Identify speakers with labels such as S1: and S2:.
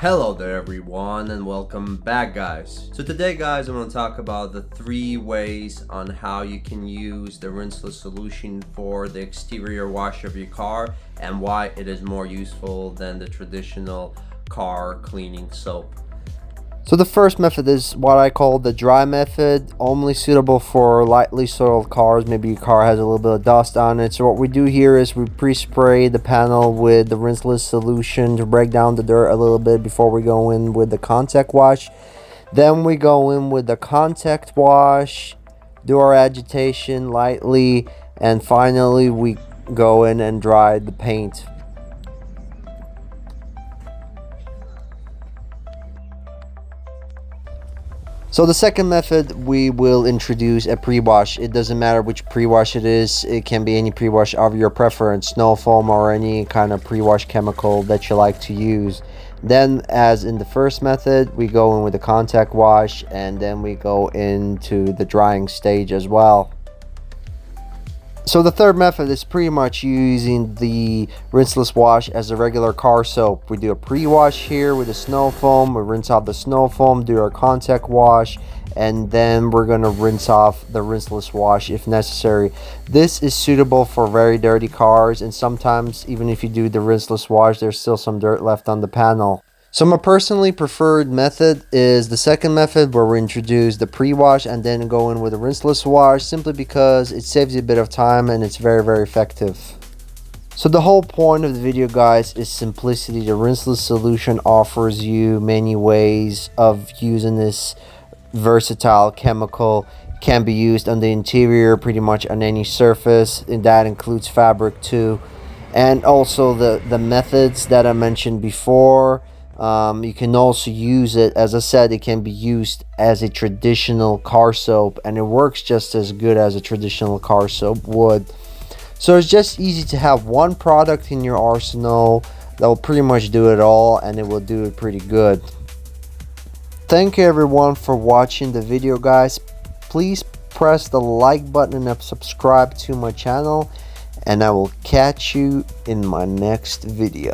S1: Hello there everyone and welcome back guys. So today guys I'm going to talk about the 3 ways on how you can use the rinseless solution for the exterior wash of your car and why it is more useful than the traditional car cleaning soap.
S2: So the first method is what I call the dry method, only suitable for lightly soiled cars. Maybe your car has a little bit of dust on it. So what we do here is we pre-spray the panel with the rinseless solution to break down the dirt a little bit before we go in with the contact wash. Then we go in with the contact wash, do our agitation lightly, and finally we go in and dry the paint. So the second method, we will introduce a pre-wash. It doesn't matter which pre-wash it is. It can be any pre-wash of your preference, snow foam or any kind of pre-wash chemical that you like to use. Then, as in the first method, we go in with the contact wash and then we go into the drying stage as well. So the third method is pretty much using the rinseless wash as a regular car soap. We do a pre-wash here with the snow foam. We rinse off the snow foam, do our contact wash, and then we're going to rinse off the rinseless wash if necessary. This is suitable for very dirty cars, and sometimes even if you do the rinseless wash, there's still some dirt left on the panel. So my personally preferred method is the second method, where we introduce the pre-wash and then go in with a rinseless wash, simply because it saves you a bit of time and it's very effective. So the whole point of the video guys is simplicity. The rinseless solution offers you many ways of using this versatile chemical. Can be used on the interior, pretty much on any surface, and that includes fabric too. And also the methods that I mentioned before. You can also use it, as I said, it can be used as a traditional car soap, and it works just as good as a traditional car soap would. So it's just easy to have one product in your arsenal that will pretty much do it all, and it will do it pretty good. Thank you everyone for watching the video guys. Please press the like button and subscribe to my channel, and I will catch you in my next video.